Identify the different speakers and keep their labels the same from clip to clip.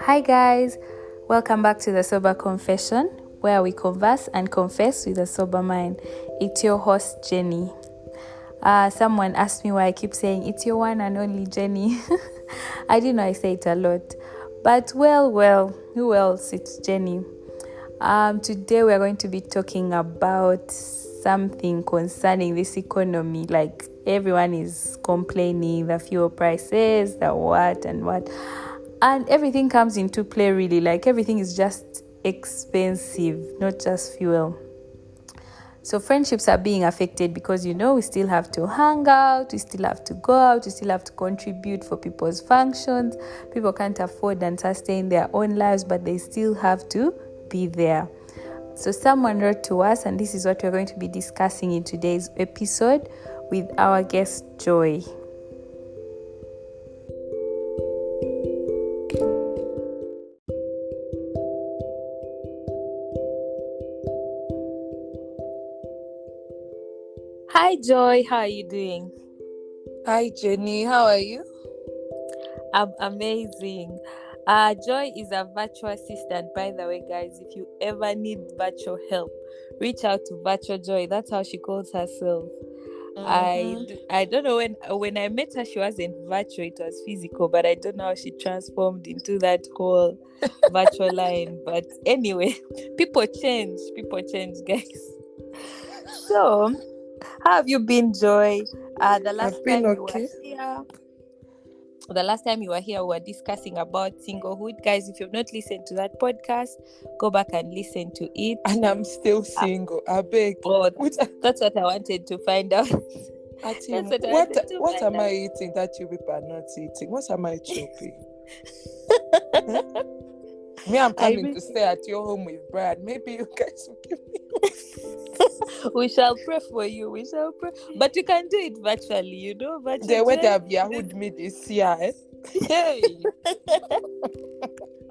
Speaker 1: Hi guys, welcome back to the Sober Confession, where we converse and confess with a sober mind. It's your host Jenny. Someone asked me why I keep saying it's your one and only Jenny. I do know I say it a lot, but well, who else? It's Jenny. Today we are going to be talking about something concerning this economy. Like everyone is complaining, the fuel prices, the what and what. And everything comes into play really, like everything is just expensive, not just fuel. So friendships are being affected because, we still have to hang out, we still have to go out, we still have to contribute for people's functions. People can't afford and sustain their own lives, but they still have to be there. So someone wrote to us, and this is what we're going to be discussing in today's episode with our guest, Joy. Hi, Joy. How are you doing?
Speaker 2: Hi, Jenny. How are you?
Speaker 1: I'm amazing. Joy is a virtual assistant, by the way, guys. If you ever need virtual help, reach out to Virtual Joy. That's how she calls herself. I don't know, when I met her, she wasn't virtual, it was physical, but I don't know how she transformed into that whole virtual line. But anyway, people change, guys. So, how have you been, Joy? The last
Speaker 2: I've been
Speaker 1: time you
Speaker 2: okay.
Speaker 1: were here, we were discussing about singlehood. Guys, if you've not listened to that podcast, go back and listen to it.
Speaker 2: And I'm still single. I beg.
Speaker 1: Oh, that's what I wanted to find out.
Speaker 2: What am I eating that you people are not eating? What am I chopping? Me, I'm coming to stay at your home with Brad. Maybe you guys will give me.
Speaker 1: We shall pray for you. We shall pray. But you can do it virtually, virtually.
Speaker 2: The way they have Yahooed me this year, eh? Hey!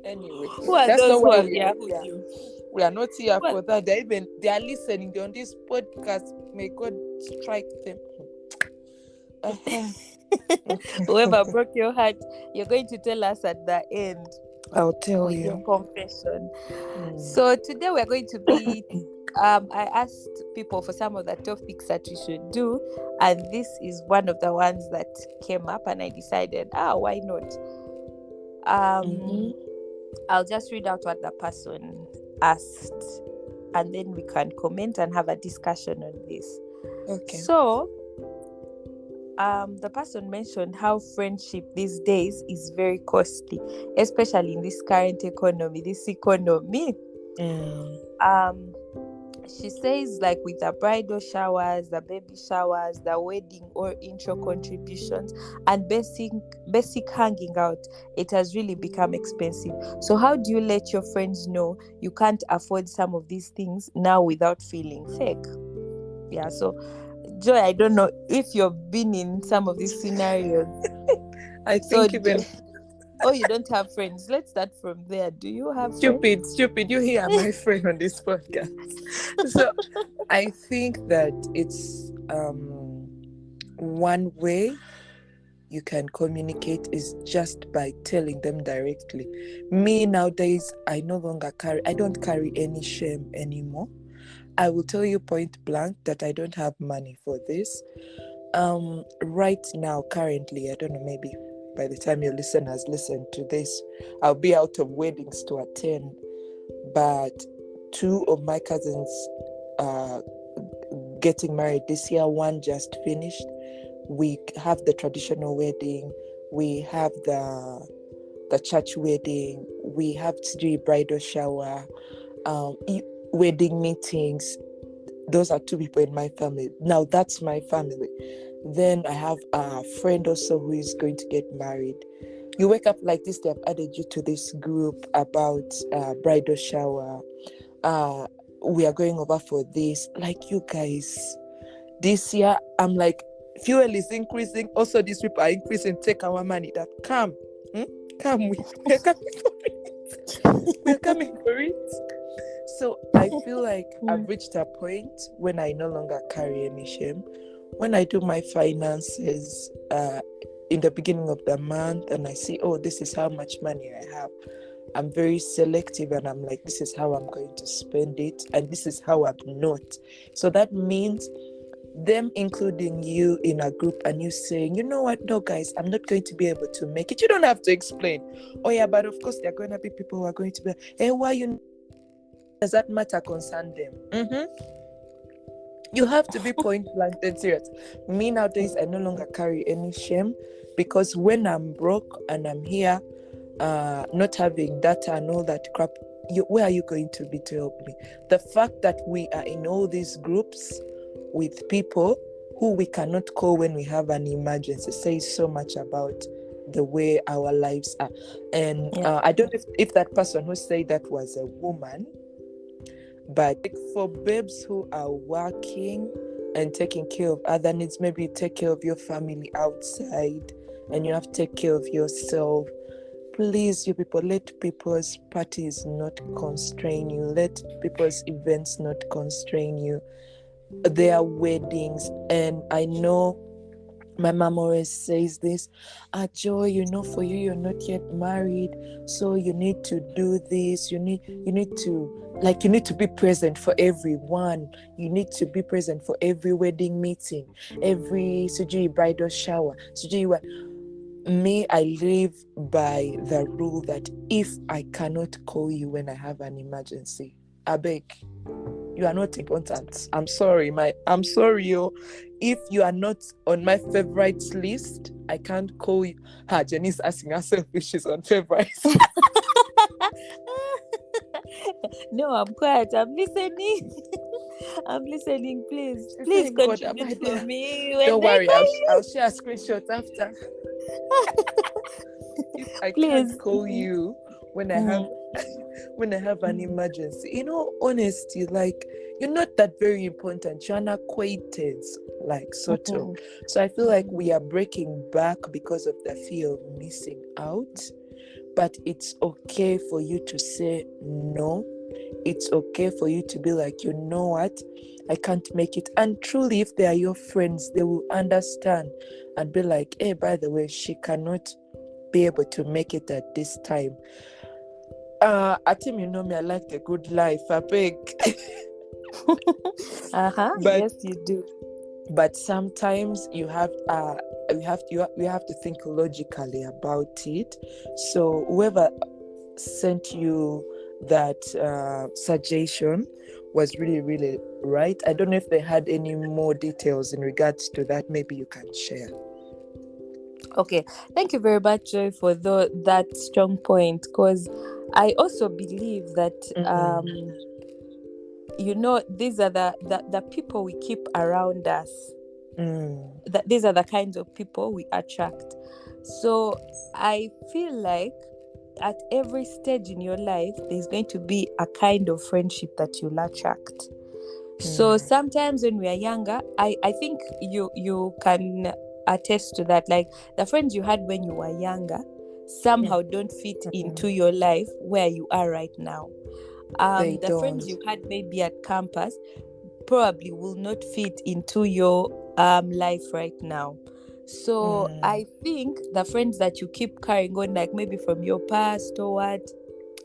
Speaker 2: Anyway,
Speaker 1: that's not why we are here.
Speaker 2: We are not here for that. They are listening on this podcast. May God strike them.
Speaker 1: Whoever broke your heart, you're going to tell us at the end.
Speaker 2: I'll tell you.
Speaker 1: Your confession. So today we're going to be I asked people for some of the topics that we should do, and this is one of the ones that came up, and I decided, why not? I'll just read out what the person asked, and then we can comment and have a discussion on this.
Speaker 2: Okay.
Speaker 1: So the person mentioned how friendship these days is very costly, especially in this current economy. She says, like, with the bridal showers, the baby showers, the wedding or intro contributions, and basic hanging out, it has really become expensive. So how do you let your friends know you can't afford some of these things now without feeling fake? Yeah, so Joy, I don't know if you've been in some of these scenarios.
Speaker 2: I think even...
Speaker 1: Oh, you don't have friends. Let's start from there. Do you have
Speaker 2: friends? Stupid. You hear my friend on this podcast. So I think that it's one way you can communicate is just by telling them directly. Me nowadays, I don't carry any shame anymore. I will tell you point blank that I don't have money for this. Right now, currently, I don't know, maybe by the time your listeners listen to this, I'll be out of weddings to attend. But 2 of my cousins are getting married this year. One just finished. We have the traditional wedding. We have the church wedding. We have to do a bridal shower. Wedding meetings. Those are 2 people in my family. Now that's my family. Then I have a friend also who is going to get married. You wake up like this, they have added you to this group about bridal shower. We are going over for this. Like, you guys, this year, I'm like, fuel is increasing. Also, these people are increasing. Take our money. That come. Come, we're coming for it. We're coming for it. So I feel like I've reached a point when I no longer carry any shame. When I do my finances in the beginning of the month and I see, this is how much money I have, I'm very selective, and I'm like, this is how I'm going to spend it, and this is how I'm not. So that means them including you in a group and you saying, you know what, no guys, I'm not going to be able to make it. You don't have to explain. Oh yeah, but of course there are going to be people who are going to be, hey, why you, does that matter concern them? You have to be point blank and serious. Me nowadays, I no longer carry any shame, because when I'm broke and I'm here, not having data and all that crap, where are you going to be to help me? The fact that we are in all these groups with people who we cannot call when we have an emergency says so much about the way our lives are. And I don't know if that person who said that was a woman, but for babes who are working and taking care of other needs, maybe you take care of your family outside and you have to take care of yourself. Please, you people, let people's parties not constrain you. Let people's events not constrain you. Their weddings. And I know my mom always says this, Joy, you know, for you, you're not yet married, so you need to do this. You need to be present for everyone. You need to be present for every wedding meeting, every Sujui bridal shower. Me, I live by the rule that if I cannot call you when I have an emergency, I beg, you are not important. I'm sorry, yo. If you are not on my favorites list, I can't call you. Jenny's asking herself if she's on favorites.
Speaker 1: No, I'm quiet. I'm listening. I'm listening. Please contribute for me.
Speaker 2: Don't worry, I'll share a screenshot after. If I can't call you when I have an emergency, in all honesty, like, you're not that very important. You're an acquaintance, like, sort of. So I feel like we are breaking back because of the fear of missing out. But it's okay for you to say no. It's okay for you to be like, you know what, I can't make it. And truly, if they are your friends, they will understand and be like, hey, by the way, she cannot be able to make it at this time. Atim, you know me, I like the good life, I beg.
Speaker 1: Yes, you do.
Speaker 2: But sometimes you have to think logically about it. So whoever sent you that suggestion was really, really right. I don't know if they had any more details in regards to that. Maybe you can share.
Speaker 1: Okay, thank you very much, Joy, for that strong point, because I also believe that you know, these are the people we keep around us. That these are the kinds of people we attract. So I feel like at every stage in your life, there's going to be a kind of friendship that you'll attract. So sometimes when we are younger, I think you can attest to that. Like, the friends you had when you were younger somehow don't fit into your life where you are right now. The friends you had maybe at campus probably will not fit into your life right now. So I think the friends that you keep carrying on, like maybe from your past or what,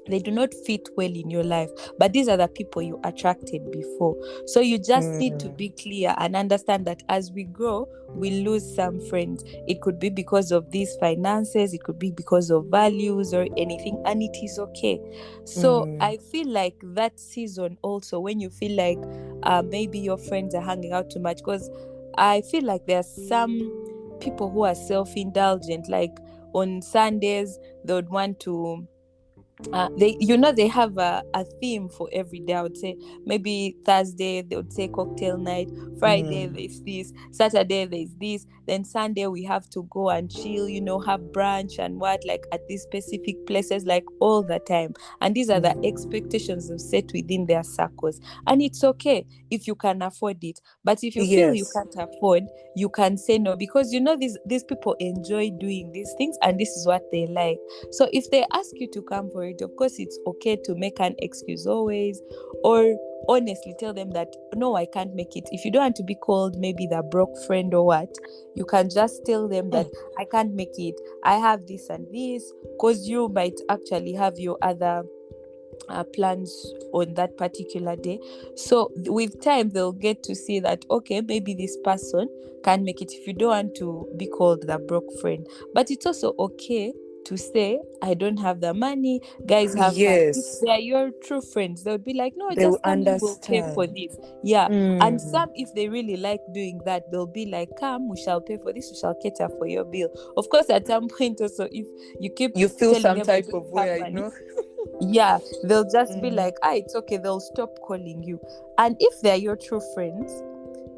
Speaker 1: they do not fit well in your life, but these are the people you attracted before. So you just need to be clear and understand that as we grow, we lose some friends. It could be because of these finances, it could be because of values or anything, and it is okay. So I feel like that season also, when you feel like maybe your friends are hanging out too much, because I feel like there are some people who are self-indulgent, like on Sundays they would want to they have a theme for every day. I would say maybe Thursday they would say cocktail night, Friday there's this, Saturday there's this, then Sunday we have to go and chill, have brunch and what, like at these specific places, like all the time. And these are the expectations they've set within their circles, and it's okay if you can afford it. But if you feel you can't afford, you can say no, because these people enjoy doing these things and this is what they like. So if they ask you to come for it, marriage. Of course, it's okay to make an excuse always, or honestly tell them that no, I can't make it. If you don't want to be called maybe the broke friend or what, you can just tell them that I can't make it, I have this and this, because you might actually have your other plans on that particular day. So with time they'll get to see that okay, maybe this person can make it, if you don't want to be called the broke friend. But it's also okay to say I don't have the money, guys, have fun. If
Speaker 2: Yes,
Speaker 1: they are your true friends, they would be like, no,
Speaker 2: they will
Speaker 1: just come, you will pay for
Speaker 2: understand.
Speaker 1: this. Yeah. And
Speaker 2: Mm.
Speaker 1: some, if they really like doing that, they'll be like, come, we shall pay for this, we shall cater for your bill. Of course, at some point also, if you keep
Speaker 2: You feel
Speaker 1: telling
Speaker 2: some
Speaker 1: them you
Speaker 2: type
Speaker 1: don't
Speaker 2: of
Speaker 1: have
Speaker 2: way, I
Speaker 1: money,
Speaker 2: know.
Speaker 1: yeah, they'll just be
Speaker 2: Mm.
Speaker 1: like, it's okay, they'll stop calling you. And if they're your true friends,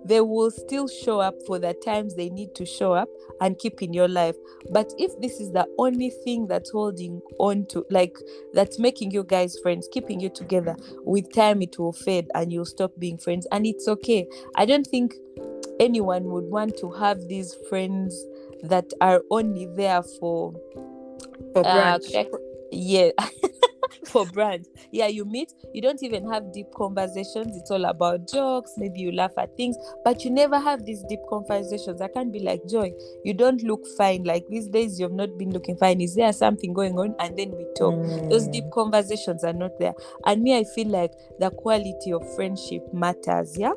Speaker 1: they will still show up for the times they need to show up and keep in your life. But if this is the only thing that's holding on to, like, that's making you guys friends, keeping you together, with time it will fade and you'll stop being friends. And it's okay. I don't think anyone would want to have these friends that are only there for
Speaker 2: Branch.
Speaker 1: yeah, for brands. Yeah, you meet, you don't even have deep conversations. It's all about jokes. Maybe you laugh at things, but you never have these deep conversations. I can't be like, Joy, you don't look fine. Like these days, you've not been looking fine. Is there something going on? And then we talk. Those deep conversations are not there. And me, I feel like the quality of friendship matters. Yeah.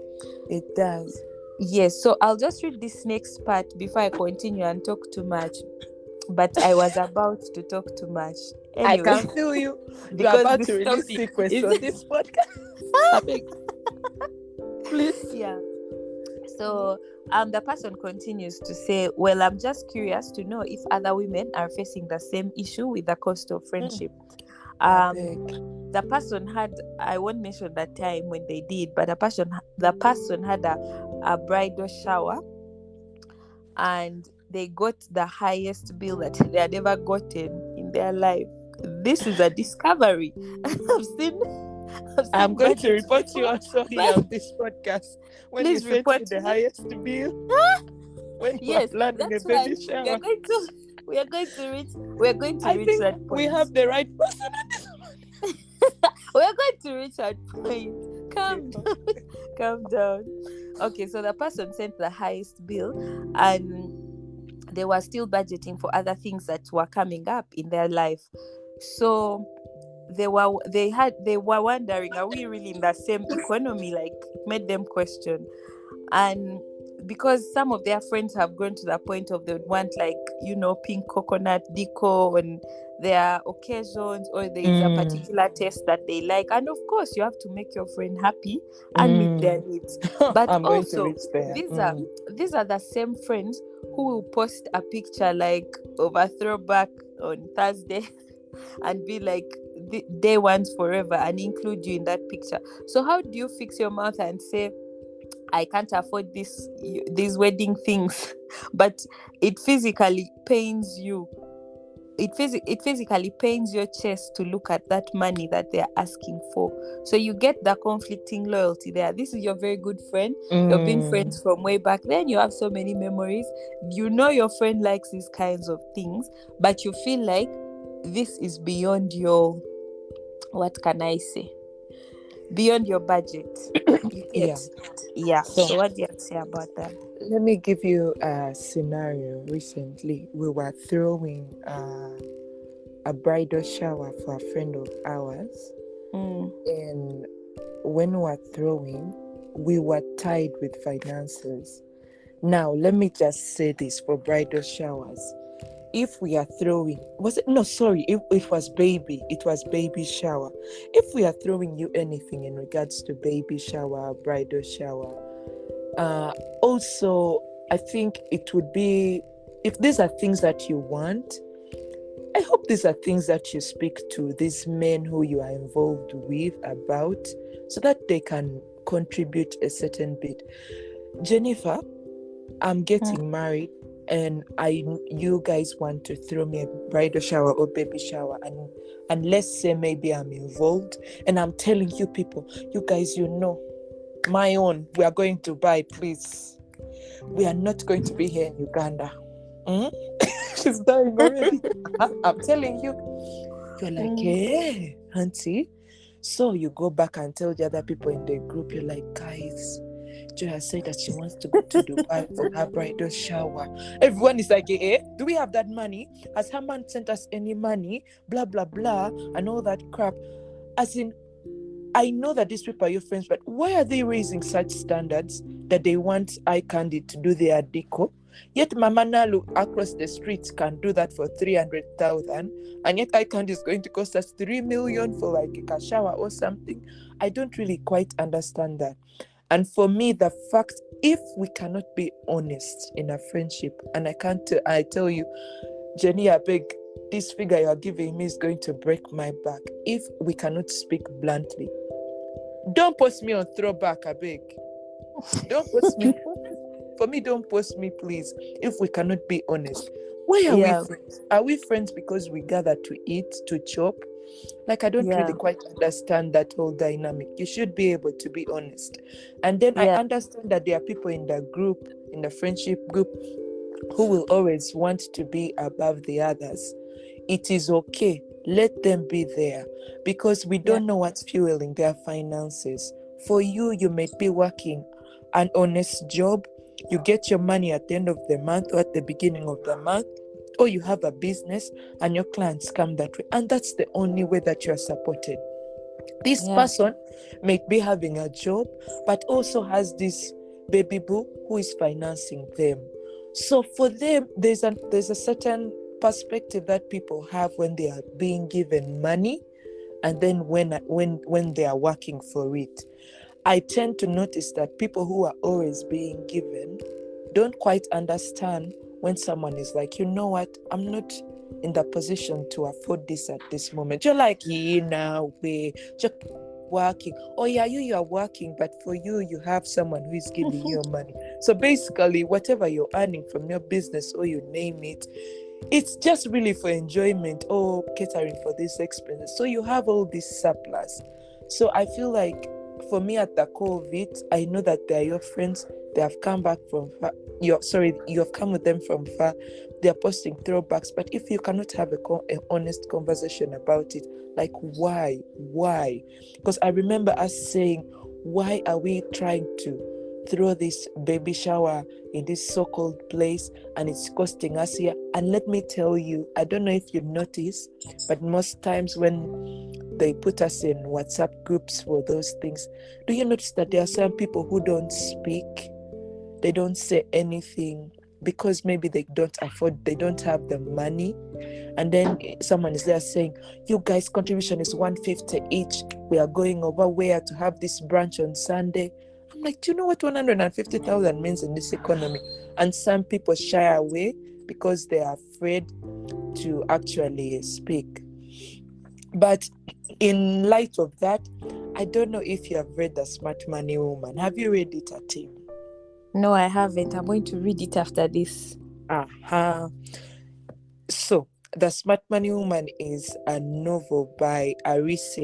Speaker 2: It does.
Speaker 1: Yes. So I'll just read this next part before I continue and talk too much. But I was about to talk too much.
Speaker 2: I
Speaker 1: Anyway,
Speaker 2: can feel you. You're
Speaker 1: because
Speaker 2: about
Speaker 1: this
Speaker 2: to release
Speaker 1: topic
Speaker 2: secrets
Speaker 1: is
Speaker 2: on this podcast. I beg. Please.
Speaker 1: yeah. So the person continues to say, well, I'm just curious to know if other women are facing the same issue with the cost of friendship.
Speaker 2: I beg.
Speaker 1: The person had, I won't mention the time when they did, but the person had a bridal shower, and they got the highest bill that they had ever gotten in their life. This is a discovery.
Speaker 2: I'm going to
Speaker 1: budget
Speaker 2: report you
Speaker 1: before,
Speaker 2: on here on this podcast when
Speaker 1: Please
Speaker 2: you sent
Speaker 1: report
Speaker 2: me the
Speaker 1: me.
Speaker 2: highest bill. When you
Speaker 1: Yes,
Speaker 2: are planning a
Speaker 1: that's why
Speaker 2: baby shower.
Speaker 1: we are going to reach that point.
Speaker 2: We have the right person.
Speaker 1: We are going to reach that point. Calm down. Okay, so the person sent the highest bill, and they were still budgeting for other things that were coming up in their life. So they were wondering, are we really in the same economy? Like, it made them question. And because some of their friends have grown to the point of they would want, like, pink coconut deco on their occasions, or there is a particular taste that they like, and of course you have to make your friend happy and meet their needs. But
Speaker 2: I'm going to
Speaker 1: also,
Speaker 2: reach there.
Speaker 1: these are the same friends who will post a picture like of a throwback on Thursday and be like, the day one's forever, and include you in that picture. So how do you fix your mouth and say, I can't afford these wedding things, but it physically pains you? It physically pains your chest to look at that money that they're asking for. So you get the conflicting loyalty there. This is your very good friend. You've been friends from way back then. You have so many memories. Your friend likes these kinds of things, but you feel like this is beyond your, what can I say? Beyond your budget. You get, yeah. So what do you have to say about that?
Speaker 2: Let me give you a scenario. Recently, we were throwing a bridal shower for a friend of ours, and when we were throwing, we were tied with finances. Now, let me just say this for bridal showers. If we are throwing, it was baby shower. If we are throwing you anything in regards to baby shower, bridal shower, also, I think it would be, if these are things that you want, I hope these are things that you speak to these men who you are involved with about, so that they can contribute a certain bit. Jennifer, I'm getting married, and you guys want to throw me a bridal shower or baby shower, and let's say maybe I'm involved, and I'm telling you people, you guys, my own, we are going to buy, please. We are not going to be here in Uganda. She's dying already. I'm telling you. You're like, hey, auntie. So you go back and tell the other people in the group, you're like, guys, Joy has said that she wants to go to Dubai for her bridal shower. Everyone is like, do we have that money? Has her man sent us any money? Blah, blah, blah, and all that crap. As in, I know that these people are your friends, but why are they raising such standards that they want eye candy to do their deco? Yet Mama Nalu across the streets can do that for 300,000, and yet eye candy is going to cost us 3 million for like a shower or something. I don't really quite understand that. And for me, the fact, if we cannot be honest in a friendship, and I tell you, Jenny, I beg, this figure you are giving me is going to break my back. If we cannot speak bluntly, don't post me on Throwback, I beg. Don't post me. For me, don't post me, please, if we cannot be honest. Why are we friends? Are we friends because we gather to eat, to chop? Like, I don't really quite understand that whole dynamic. You should be able to be honest. And then I understand that there are people in the group, in the friendship group, who will always want to be above the others. It is okay. Let them be there, because we don't know what's fueling their finances. For you, you may be working an honest job. You get your money at the end of the month or at the beginning of the month, or you have a business and your clients come that way. And that's the only way that you are supported. This person may be having a job, but also has this baby boo who is financing them. So for them, there's a certain perspective that people have when they are being given money, and then when they are working for it. I tend to notice that people who are always being given don't quite understand when someone is like, you know what, I'm not in the position to afford this at this moment. You're like, now we just working. Oh yeah, you are working, but for you have someone who is giving you money. So basically, whatever you're earning from your business, or you name it, it's just really for enjoyment or catering for these expenses. So you have all this surplus. So I feel like, for me, at the core of it, I know that they're your friends. They have come back from far. You have come with them from far. They're posting throwbacks. But if you cannot have an honest conversation about it, like, why? Because I remember us saying, why are we trying to throw this baby shower in this so-called place, and it's costing us here? And let me tell you, I don't know if you notice, but most times when they put us in WhatsApp groups for those things, do you notice that there are some people who don't speak? They don't say anything because maybe they don't have the money. And then someone is there saying, you guys' contribution is 150 each. We are going over where to have this brunch on Sunday. I'm like, do you know what 150,000 means in this economy? And some people shy away because they are afraid to actually speak. But in light of that, I don't know if you have read The Smart Money Woman. Have you read it, Atim?
Speaker 1: No, I haven't. I'm going to read it after this.
Speaker 2: So, The Smart Money Woman is a novel by Arise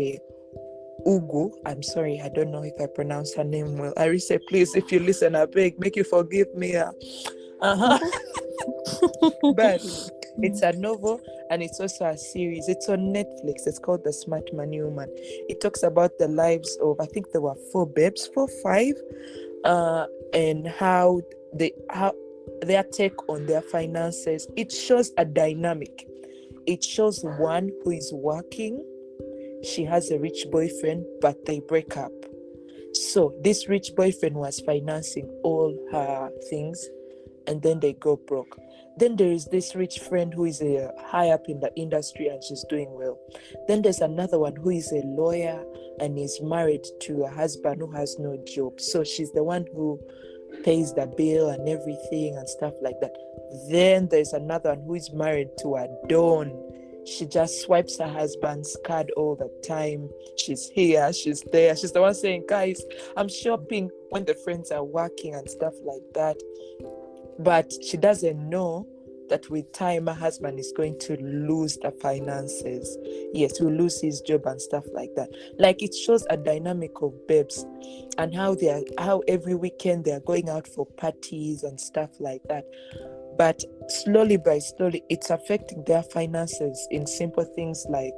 Speaker 2: Ugu. I'm sorry, I don't know if I pronounce her name well. Arise, please, if you listen, I beg, make you forgive me. But it's a novel, and it's also a series. It's on Netflix. It's called The Smart Money Woman. It talks about the lives of, I think there were 5, and how their take on their finances. It shows a dynamic. It shows one who is working. She has a rich boyfriend, but they break up. So this rich boyfriend was financing all her things, and then they go broke. Then there is this rich friend who is high up in the industry, and she's doing well. Then there's another one who is a lawyer and is married to a husband who has no job. So she's the one who pays the bill and everything and stuff like that. Then there's another one who is married to a don. She just swipes her husband's card all the time. She's here, she's there. She's the one saying, guys, I'm shopping, when the friends are working and stuff like that. But she doesn't know that with time, her husband is going to lose the finances. Yes, he'll lose his job and stuff like that. Like, it shows a dynamic of babes and how every weekend they're going out for parties and stuff like that. But slowly by slowly, it's affecting their finances in simple things like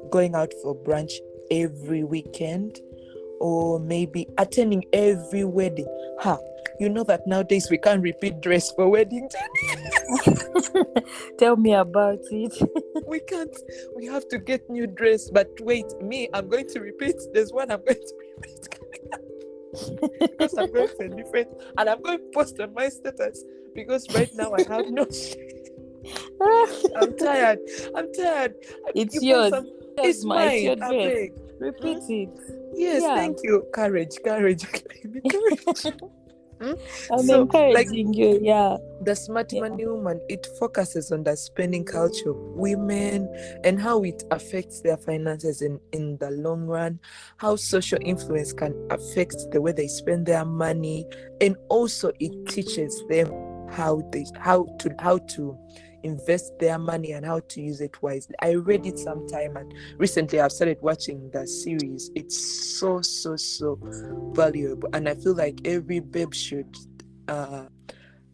Speaker 2: going out for brunch every weekend, or maybe attending every wedding. You know that nowadays we can't repeat dress for wedding.
Speaker 1: Tell me about it.
Speaker 2: We can't. We have to get new dress. But wait, me, I'm going to repeat. There's one I'm going to repeat because I'm going for different, and I'm going to post on my status because right now I have no. I'm tired.
Speaker 1: It's
Speaker 2: You
Speaker 1: yours.
Speaker 2: post it's mine.
Speaker 1: It's your
Speaker 2: I
Speaker 1: dress.
Speaker 2: beg.
Speaker 1: Repeat it.
Speaker 2: Yes,
Speaker 1: Yeah.
Speaker 2: thank you. Courage. Courage.
Speaker 1: I'm
Speaker 2: So, like,
Speaker 1: encouraging you. Yeah.
Speaker 2: the smart money woman, it focuses on the spending culture of women and how it affects their finances in the long run, how social influence can affect the way they spend their money, and also it teaches them how to invest their money and how to use it wisely. I read it sometime, and recently I've started watching the series. It's so valuable, and I feel like every babe should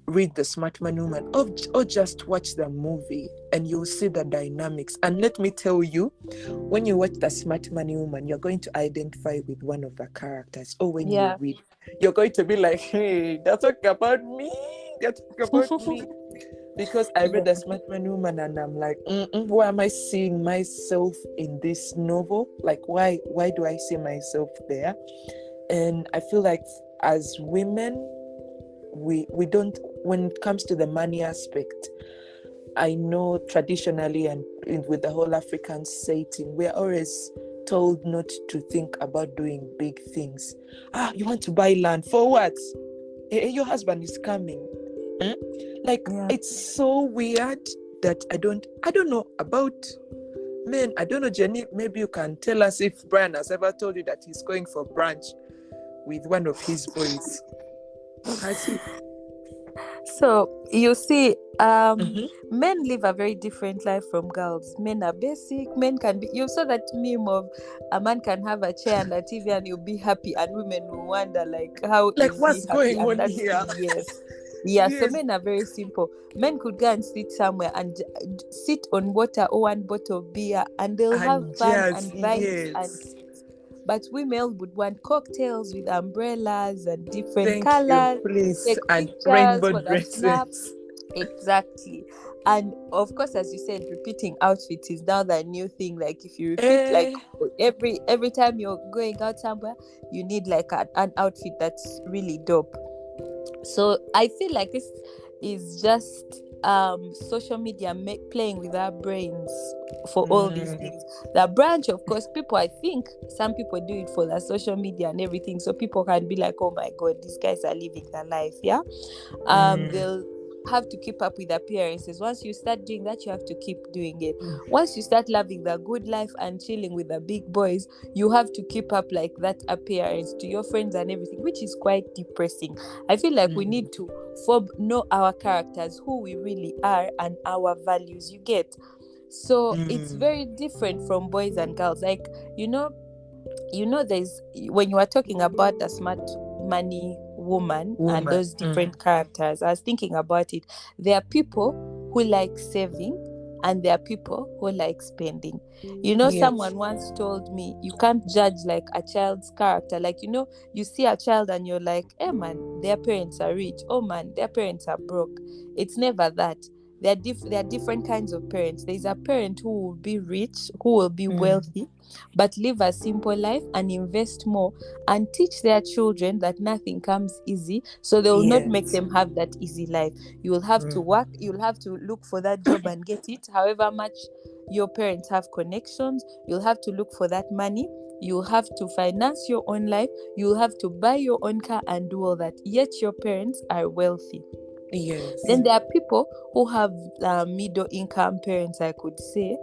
Speaker 2: read The Smart Man Woman, or just watch the movie, and you'll see the dynamics. And let me tell you, when you watch The Smart Man Woman, you're going to identify with one of the characters, or when you read, you're going to be like, hey, they're talking about me, because I read The Smart Man Woman and I'm like, why am I seeing myself in this novel? Like, why do I see myself there? And I feel like as women, we don't, when it comes to the money aspect, I know traditionally and with the whole African setting, we're always told not to think about doing big things. You want to buy land for what? Your husband is coming. It's so weird that I don't know about men. I don't know, Jenny, maybe you can tell us if Brian has ever told you that he's going for brunch with one of his boys. Has he?
Speaker 1: So you see, men live a very different life from girls. Men are basic. Men can be. You saw that meme of a man can have a chair and a TV and you'll be happy, and women will wonder how
Speaker 2: like
Speaker 1: is
Speaker 2: what's
Speaker 1: he happy?
Speaker 2: going on here?
Speaker 1: Yes. So men are very simple. Men could go and sit somewhere and sit on water or one bottle of beer, and they'll have fun and vibes and. But women would want cocktails with umbrellas and different colors.
Speaker 2: Please. And
Speaker 1: pictures
Speaker 2: rainbow
Speaker 1: for the
Speaker 2: dresses.
Speaker 1: snaps. Exactly. And of course, as you said, repeating outfits is now the new thing. Like if you repeat like every time you're going out somewhere, you need like an outfit that's really dope. So I feel like this is just social media playing with our brains for all these things. The branch, of course, I think some people do it for the social media and everything, so people can be like, oh my god, these guys are living their life. They'll have to keep up with appearances. Once you start doing that, you have to keep doing it. Once you start loving the good life and chilling with the big boys, you have to keep up like that appearance to your friends and everything, which is quite depressing. I feel like we need to know our characters, who we really are, and our values, you get. So it's very different from boys and girls. Like, you know there's, when you are talking about the smart money woman and those different characters, I was thinking about it. There are people who like saving and there are people who like spending. Someone once told me, you can't judge like a child's character. Like, you see a child and you're like, hey man, their parents are rich. Oh man, their parents are broke. It's never that. There are different kinds of parents. There's a parent who will be rich, who will be wealthy, but live a simple life and invest more and teach their children that nothing comes easy. So they will not make them have that easy life. You will have to work. You'll have to look for that job and get it. However much your parents have connections, you'll have to look for that money. You'll have to finance your own life. You'll have to buy your own car and do all that. Yet your parents are wealthy. Then there are people who have middle income parents, I could say,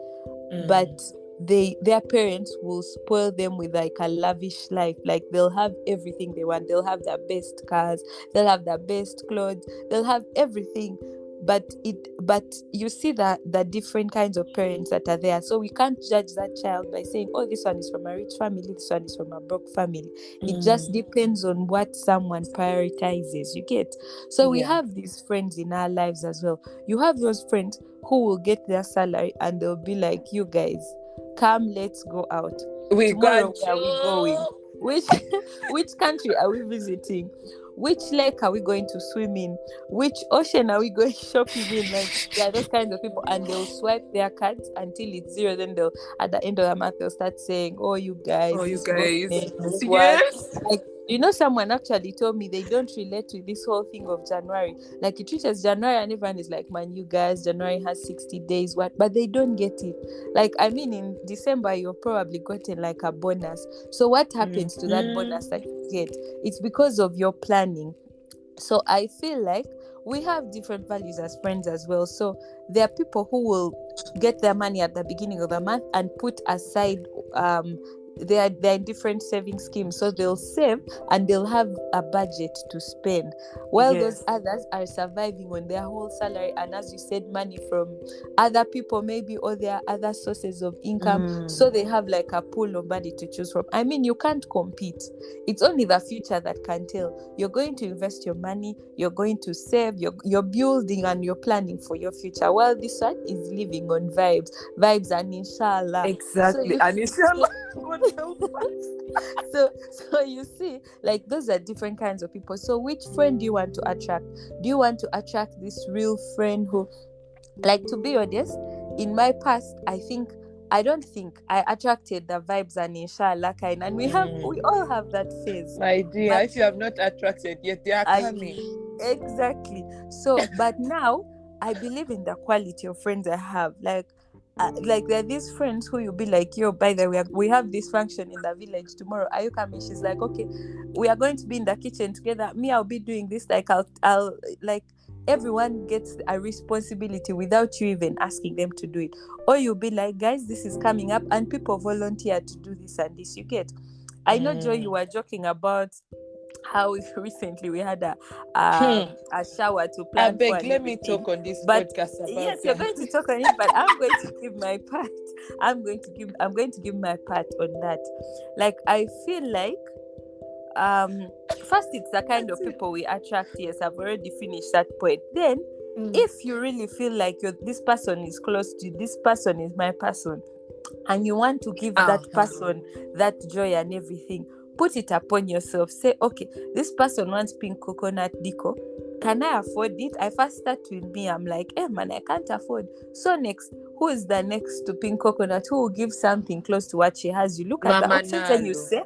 Speaker 1: but their parents will spoil them with like a lavish life. Like they'll have everything they want. They'll have their best cars, they'll have their best clothes, they'll have everything. But you see that the different kinds of parents that are there. So we can't judge that child by saying, oh, this one is from a rich family, this one is from a broke family. It just depends on what someone prioritizes, you get. So we have these friends in our lives as well. You have those friends who will get their salary and they'll be like, you guys, come, let's go out.
Speaker 2: We
Speaker 1: Tomorrow,
Speaker 2: got
Speaker 1: where are we going?
Speaker 2: you.
Speaker 1: Which country are we visiting? Which lake are we going to swim in? Which ocean are we going shopping in? Like, there are those kinds of people, and they'll swipe their cards until it's zero. Then they'll, at the end of the month, they'll start saying, "Oh, you guys,
Speaker 2: Oh, you
Speaker 1: this
Speaker 2: guys.
Speaker 1: means what?"
Speaker 2: Yes.
Speaker 1: Like, someone actually told me they don't relate to this whole thing of January. Like, it reaches January and everyone is like, "Man, you guys, January has 60 days, what?" But they don't get it. Like, I mean, in December, you've probably gotten like a bonus. So what happens to that bonus that you get? It's because of your planning. So I feel like we have different values as friends as well. So there are people who will get their money at the beginning of the month and put aside they're in different saving schemes, so they'll save and they'll have a budget to spend, while those others are surviving on their whole salary, and as you said, money from other people maybe, or their other sources of income. So they have like a pool of money to choose from. I mean, you can't compete. It's only the future that can tell. You're going to invest your money, you're going to save, you're building and you're planning for your future, while this one is living on vibes and inshallah.
Speaker 2: Exactly. And inshallah, God help us.
Speaker 1: So you see, like, those are different kinds of people. So which friend do you want to attract? Do you want to attract this real friend who, like, to be honest, in my past, I don't think I attracted the vibes and inshallah kind, and we all have that phase.
Speaker 2: My dear, but if you have not attracted yet, they are coming.
Speaker 1: Exactly. So, but now I believe in the quality of friends I have. Like there are these friends who you'll be like, "Yo, by the way, we have this function in the village tomorrow. Are you coming?" She's like, "Okay, we are going to be in the kitchen together. Me, I'll be doing this." Like, I'll like, everyone gets a responsibility without you even asking them to do it. Or you'll be like, "Guys, this is coming up," and people volunteer to do this and this. You get. I know, Joy, you were joking about how recently we had a shower to plan.
Speaker 2: I beg, let me talk on this podcast about
Speaker 1: yes, you're going to talk on it, but I'm going to give my part. I'm going to give my part on that. Like, I feel like first, it's the kind of people we attract. Yes, I've already finished that point. Then if you really feel like this person is close to you, this person is my person, and you want to give that person that joy and everything, put it upon yourself. Say, okay, this person wants pink coconut deco. Can I afford it? I first start with me. I'm like, man, I can't afford. So next, who is the next to pink coconut? Who will give something close to what she has? You look at the options and you say,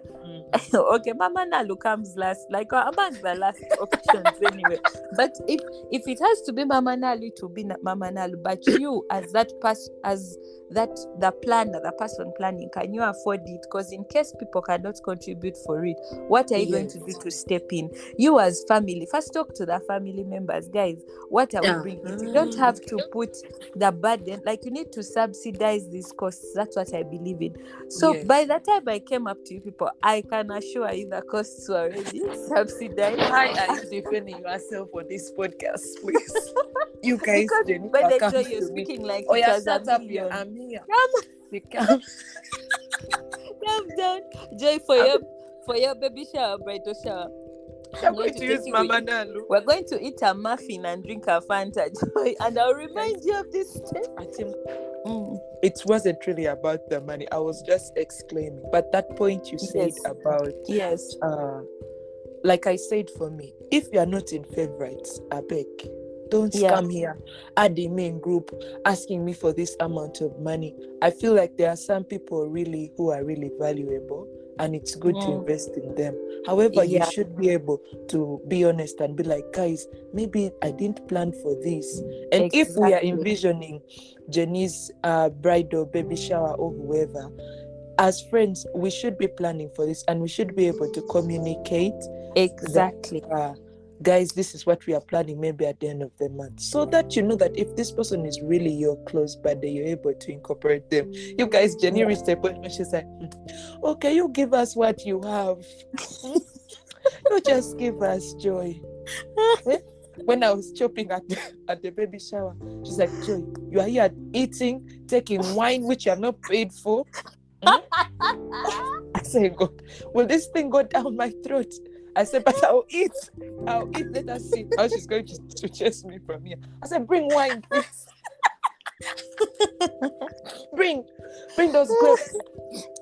Speaker 1: okay, Mama Nalu comes last, like among the last options anyway. But if it has to be Mama Nalu, it will be Mama Nalu. But you, as that person, the planner, the person planning, can you afford it? Because in case people cannot contribute for it, what are you going to do to step in? You as family, first talk to the family members, guys. What are we bringing? You don't have to put the burden, like, you need to subsidize these costs. That's what I believe in. So by the time I came up to you people, I can assure you the costs were already subsidized.
Speaker 2: Why are you defending yourself on this podcast, please? You guys,
Speaker 1: because by the joy you're speaking like it was a million.
Speaker 2: I'm here.
Speaker 1: Come down, Joy, for your baby shower, bridal shower.
Speaker 2: I'm going to use Mama Nalu.
Speaker 1: We're going to eat a muffin and drink a Fanta, Joy, and I'll remind you of this step.
Speaker 2: I think it wasn't really about the money. I was just exclaiming. But that point you said about like I said, for me, if you are not in favorites, I beg, don't come here at the main group asking me for this amount of money. I feel like there are some people really who are really valuable, and it's good to invest in them. However, you should be able to be honest and be like, guys, maybe I didn't plan for this. And if we are envisioning Jenny's bridal, baby shower, or whoever, as friends, we should be planning for this, and we should be able to communicate
Speaker 1: exactly
Speaker 2: that, guys, this is what we are planning maybe at the end of the month, so that you know that if this person is really your close buddy, you're able to incorporate them. You guys, Jenny reached a point where she's like, okay, you give us what you have. You just give us joy. When I was chopping at the baby shower, she's like, Joy, you are here eating, taking wine which you have not paid for. I say, God, will this thing go down my throat? I said, but I'll eat. Let us see how she's going to chase me from here. I said, bring wine, please. Bring. Bring those grapes.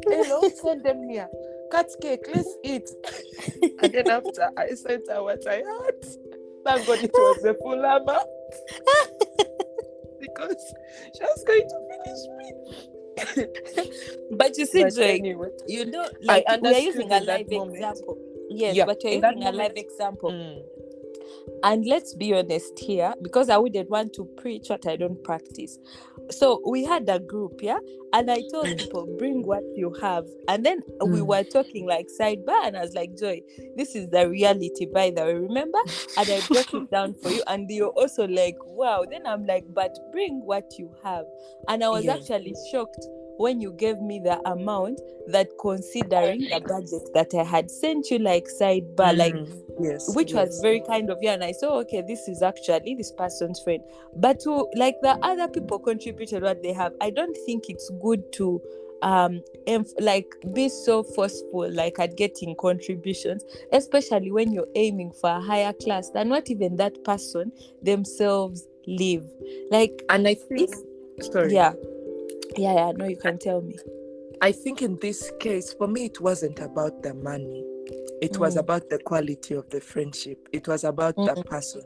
Speaker 2: Hello, send them here. Cut cake, let's eat. And then after I sent her what I had, thank God it was the full amount. Because she was going to finish me.
Speaker 1: But you see,
Speaker 2: But
Speaker 1: Joy,
Speaker 2: anyway,
Speaker 1: you know,
Speaker 2: I
Speaker 1: like we are
Speaker 2: understood
Speaker 1: using a
Speaker 2: in that
Speaker 1: live
Speaker 2: moment.
Speaker 1: example. Yes,
Speaker 2: Yeah,
Speaker 1: but you're
Speaker 2: in that
Speaker 1: using a live
Speaker 2: moment.
Speaker 1: example. And let's be honest here, because I wouldn't want to preach what I don't practice. So we had a group, yeah, and I told people, bring what you have. And then we were talking like sidebar, and I was like, Joy, this is the reality, by the way, remember? And I broke it down for you, and you're also like, wow. Then I'm like, but bring what you have. And I was actually shocked when you gave me the amount, that considering the budget that I had sent you, like sidebar, like, which was very kind of you. And I saw, okay, this is actually this person's friend. But to like the other people contributed what they have. I don't think it's good to like be so forceful like at getting contributions, especially when you're aiming for a higher class than what even that person themselves live. Like,
Speaker 2: and I think
Speaker 1: no, you can tell me.
Speaker 2: I think in this case, for me, it wasn't about the money. It was about the quality of the friendship. It was about the person.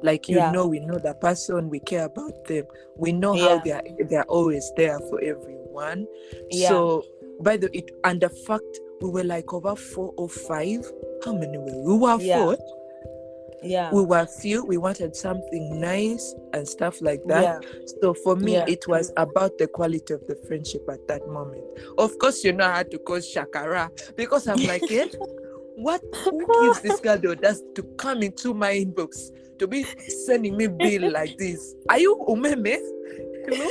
Speaker 2: Like, we know the person, we care about them. We know how they're always there for everyone. So, and the fact we were like over 4 or 5. How many were we? We were 4. We were few. We wanted something nice and stuff like that. So for me, it was about the quality of the friendship at that moment. Of course, I had to cause shakara, because I'm like, who gives this girl the audacity to come into my inbox to be sending me bill like this? Are you Umeme? Hello?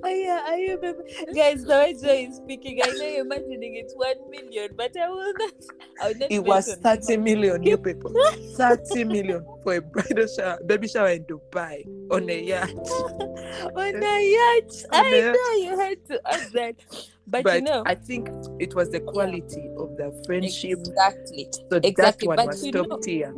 Speaker 1: I remember. Guys, the way Joy is speaking, I know you're imagining it's 1 million, but I will not.
Speaker 2: It was 30 million, you people. 30 million for a bridal shower, baby shower in Dubai on a yacht.
Speaker 1: On a yacht. I know you had to add that. But
Speaker 2: I think it was the quality of the friendship.
Speaker 1: Exactly.
Speaker 2: So that one was top tier.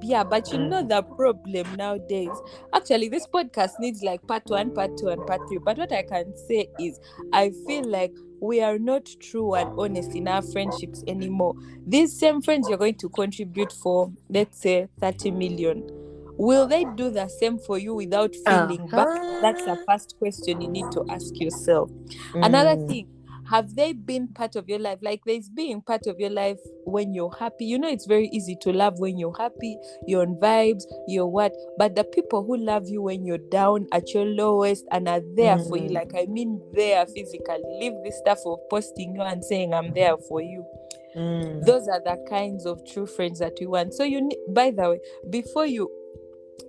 Speaker 1: Yeah, but the problem nowadays, actually this podcast needs like part 1, part 2, and part 3. But what I can say is, I feel like we are not true and honest in our friendships anymore. These same friends you're going to contribute for, let's say 30 million, will they do the same for you without feeling bad? That's the first question you need to ask yourself. Another thing, have they been part of your life? Like, there's being part of your life when you're happy. It's very easy to love when you're happy, you're on vibes, you're what. But the people who love you when you're down at your lowest and are there for you, like, I mean there physically, leave this stuff of posting you and saying I'm there for you. Those are the kinds of true friends that we want. So by the way, before you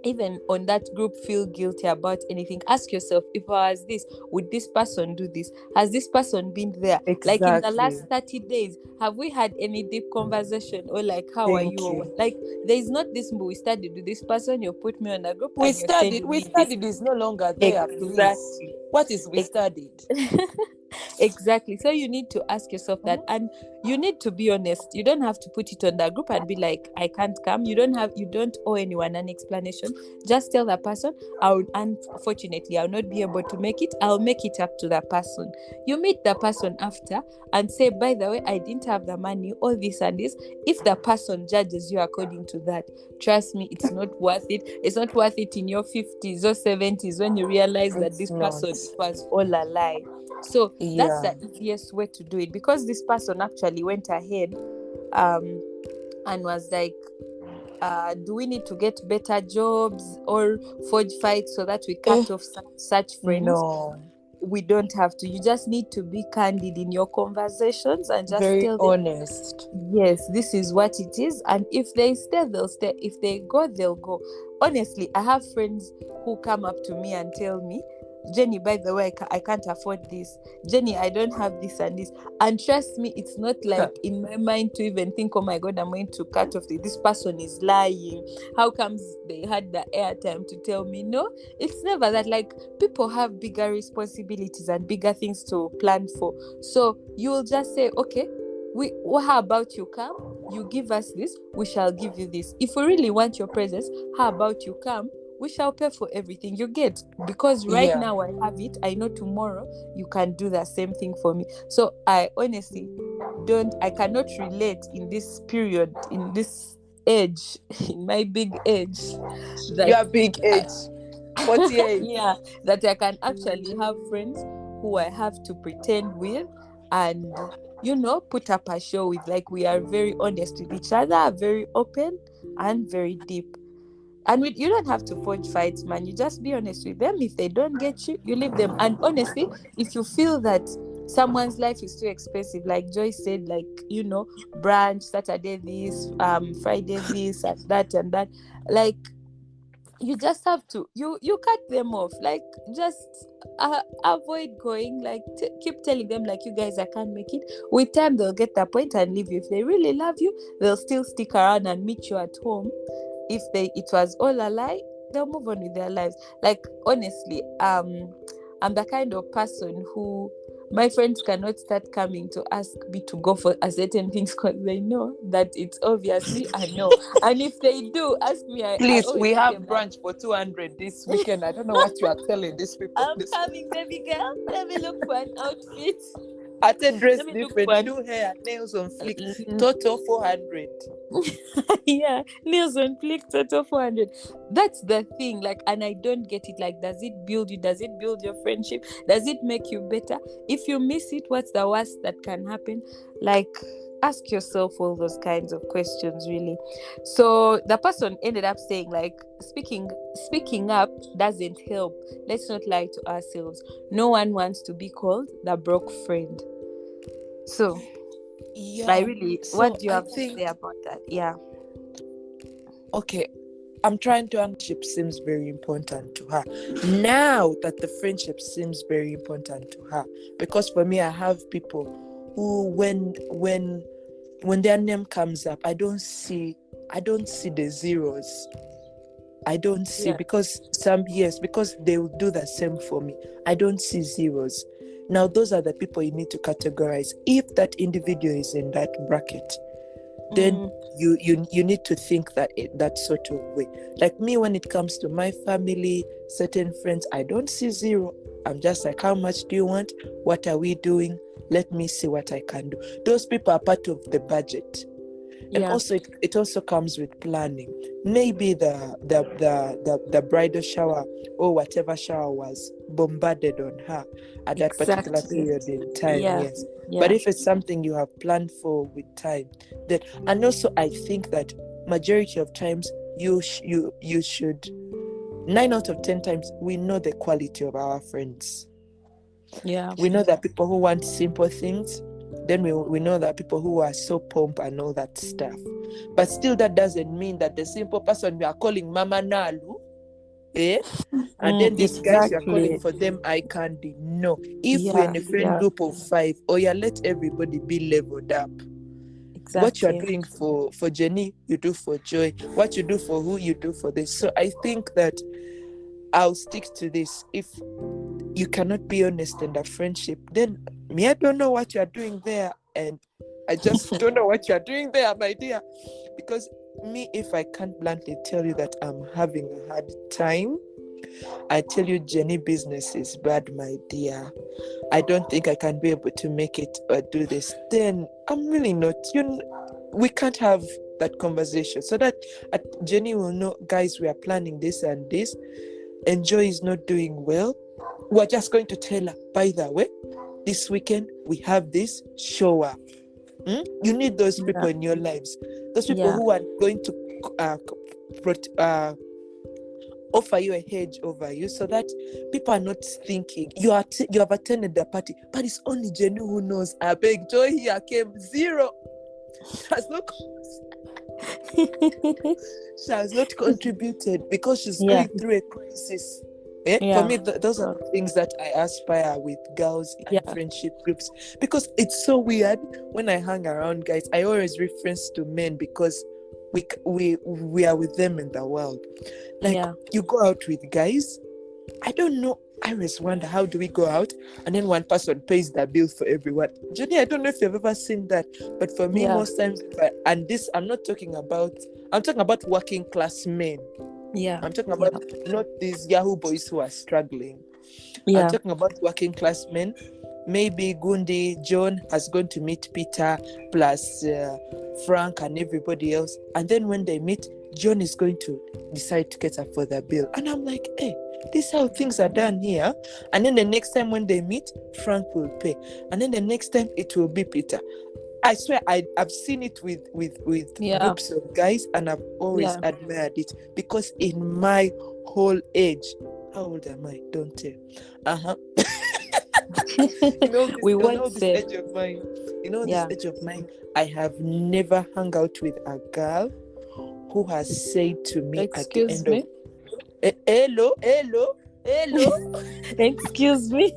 Speaker 1: even on that group feel guilty about anything, ask yourself, if I was this, would this person do this? Has this person been there?
Speaker 2: Exactly.
Speaker 1: Like, in the last 30 days, have we had any deep conversation? Or like, how are you? Like, there is not this, we studied with this person, you put me on a group,
Speaker 2: we studied is no longer there. Exactly. What is we studied?
Speaker 1: Exactly. So you need to ask yourself that, and you need to be honest. You don't have to put it on that group and be like, I can't come. You don't owe anyone an explanation. Just tell that person, unfortunately, I'll not be able to make it. I'll make it up to that person. You meet the person after and say, by the way, I didn't have the money, all this and this. If the person judges you according to that, trust me, it's not worth it. It's not worth it in your 50s or 70s when you realize that this person was all a lie. So that's the easiest way to do it, because this person actually went ahead and was like, do we need to get better jobs or forge fights so that we cut off such friends?
Speaker 2: No,
Speaker 1: we don't have to. You just need to be candid in your conversations and just
Speaker 2: very
Speaker 1: tell them,
Speaker 2: honest.
Speaker 1: Yes, this is what it is, and if they stay, they'll stay. If they go, they'll go. Honestly, I have friends who come up to me and tell me, Jenny, by the way, I can't afford this. Jenny, I don't have this and this. And trust me, it's not like in my mind to even think, oh my God, I'm going to cut off this person is lying. How comes they had the airtime to tell me? No, it's never that. Like, people have bigger responsibilities and bigger things to plan for. So you will just say, okay, how about you come? You give us this, we shall give you this. If we really want your presence, how about you come? we shall pay for everything, you get, because right
Speaker 2: Yeah.
Speaker 1: now I have it, I know tomorrow you can do the same thing for me. So I honestly I cannot relate in this period, in this age, in my big age, that
Speaker 2: Your big age. 48.
Speaker 1: yeah, that I can actually have friends who I have to pretend with and, put up a show with. Like, we are very honest with each other, very open and very deep. And you don't have to forge fights, man. You just be honest with them. If they don't get you, you leave them. And honestly, if you feel that someone's life is too expensive, like Joyce said, like, brunch, Saturday this, Friday this, and that, like, you just have to you cut them off. Like, just avoid going, like, keep telling them, like, you guys, I can't make it. With time they'll get that point and leave you. If they really love you, they'll still stick around and meet you at home. If it was all a lie, they'll move on with their lives. Like, honestly, I'm the kind of person who my friends cannot start coming to ask me to go for a certain things because they know that it's obviously a no. And if they do ask me,
Speaker 2: Please,
Speaker 1: I always
Speaker 2: we
Speaker 1: tell
Speaker 2: have
Speaker 1: them,
Speaker 2: brunch for 200 this weekend. I don't know what you are telling these people.
Speaker 1: I'm coming, baby girl. Let me look for an outfit.
Speaker 2: I said dress
Speaker 1: Let me look
Speaker 2: different,
Speaker 1: for
Speaker 2: do hair, nails on flick. Total 400.
Speaker 1: yeah, nails on flick, total 400. That's the thing. Like, and I don't get it. Like, does it build you? Does it build your friendship? Does it make you better? If you miss it, what's the worst that can happen? Like, ask yourself all those kinds of questions, really. So the person ended up saying, like, speaking up doesn't help. Let's not lie to ourselves. No one wants to be called the broke friend. So
Speaker 2: yeah,
Speaker 1: what do you have to say about that? Yeah.
Speaker 2: Okay, I'm trying to friendship seems very important to her. Now that the friendship seems very important to her, because for me, I have people who, when their name comes up, I don't see the zeros. I don't see, because they will do the same for me. I don't see zeros. Now, those are the people you need to categorize. If that individual is in that bracket, then you need to think that sort of way. Like me, when it comes to my family, certain friends, I don't see zero. I'm just like, how much do you want? What are we doing? Let me see what I can do. Those people are part of the budget. And also it also comes with planning. Maybe the bridal shower or whatever shower was bombarded on her at that particular period in time. Yes. But if it's something you have planned for with time, then, and also I think that majority of times you should, 9 out of 10 times, we know the quality of our friends.
Speaker 1: Yeah.
Speaker 2: We know that people who want simple things. Then we know that people who are so pomp and all that stuff. But still, that doesn't mean that the simple person we are calling Mama Nalu, and then these guys you are calling for them eye candy. No. If we're in a friend group of 5, let everybody be leveled up. Exactly. What you are doing for Jenny, you do for Joy. What you do for who, you do for this. So I think that I'll stick to this. If you cannot be honest in the friendship, then I don't know what you are doing there, and I just don't know what you are doing there, my dear. Because me, if I can't bluntly tell you that I'm having a hard time, I tell you, Jenny, business is bad, my dear. I don't think I can be able to make it or do this. Then I'm really not. We can't have that conversation, so that Jenny will know, guys, we are planning this and this, and Joy is not doing well. We're just going to tell her, by the way, this weekend we have this, show up. You need those people in your lives. Those people who are going to offer you a hedge over you, so that people are not thinking you have attended the party, but it's only Jenny who knows. I beg, Joy here came zero. She has not contributed because she's going through a crisis. For me, those are the things that I aspire with girls in friendship groups, because it's so weird when I hang around guys. I always reference to men because we are with them in the world. Like, you go out with guys, I don't know, I always wonder, how do we go out and then one person pays the bill for everyone? Jenny, I don't know if you've ever seen that, but for me, most times, I'm talking about working class men.
Speaker 1: Yeah.
Speaker 2: I'm talking about not these Yahoo boys who are struggling.
Speaker 1: Yeah.
Speaker 2: I'm talking about working class men. Maybe Gundi, John has gone to meet Peter plus Frank and everybody else. And then when they meet, John is going to decide to cater for the bill. And I'm like, hey, this is how things are done here. And then the next time when they meet, Frank will pay. And then the next time it will be Peter. I swear I've seen it with groups of guys, and I've always admired it, because in my whole age, how old am I? Don't tell.
Speaker 1: We won't say.
Speaker 2: This age of mine, this age of mine, I have never hung out with a girl who has said to me
Speaker 1: Excuse
Speaker 2: at the end
Speaker 1: me?
Speaker 2: of hello.
Speaker 1: Excuse me.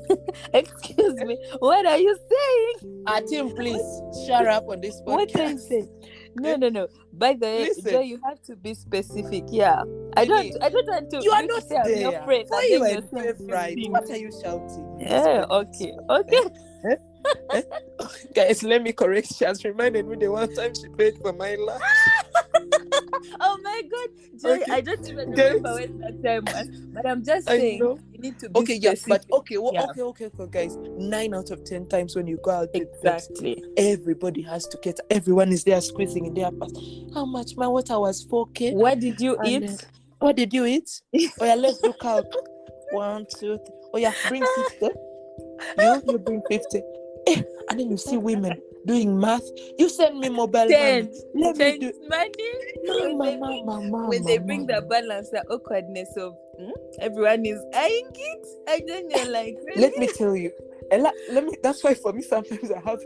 Speaker 1: Excuse me. What are you saying?
Speaker 2: Atim, please shut up on this podcast.
Speaker 1: What are you saying? No. By the way,
Speaker 2: Listen.
Speaker 1: Joy, you have to be specific. Yeah. I don't want to.
Speaker 2: You are
Speaker 1: to
Speaker 2: not
Speaker 1: say I'm
Speaker 2: there.
Speaker 1: your friend.
Speaker 2: Why you are right? What are you shouting?
Speaker 1: Yeah. Okay.
Speaker 2: Guys, let me correct. She has reminded me the one time she paid for my lunch.
Speaker 1: Oh my God, Joy,
Speaker 2: Okay.
Speaker 1: I don't even remember when that time was. But I'm just saying, you need to be specific.
Speaker 2: Okay, guys. 9 out of 10 times when you go out with
Speaker 1: Exactly.
Speaker 2: them, everybody has to get. Everyone is there squeezing in their purse. How much? My water was 4K.
Speaker 1: What did you eat?
Speaker 2: What did you eat? Oh yeah, let's look out. 1, 2, 3. Oh yeah, bring 60. You bring 50. And then you see women doing math. You send me mobile money. Let me do
Speaker 1: money. When they bring the balance, the awkwardness of everyone is eyeing it, and then you're like, really?
Speaker 2: Let me tell you. That's why for me sometimes I have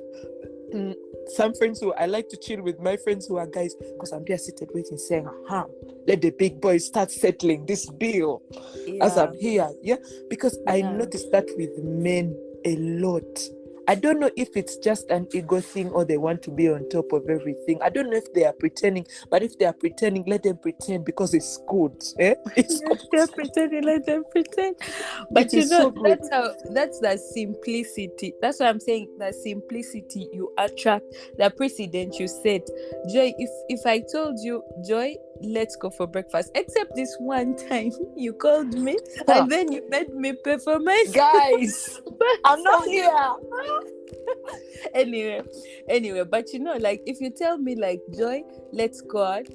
Speaker 2: some friends who I like to chill with my friends who are guys, because I'm there seated waiting, saying, let the big boys start settling this bill as I'm here. Yeah, because I noticed that with men a lot. I don't know if it's just an ego thing or they want to be on top of everything. I don't know if they are pretending, but if they are pretending, let them pretend, because it's good. It's good.
Speaker 1: They're pretending, let them pretend. But you know, that's the simplicity. That's what I'm saying. The simplicity you attract, the precedent you set. Joy, if I told you, Joy, let's go for breakfast, except this one time you called me and then you made me pay for my
Speaker 2: guys. I'm not here.
Speaker 1: Anyway, but you know, like, if you tell me, like, Joy, let's go out,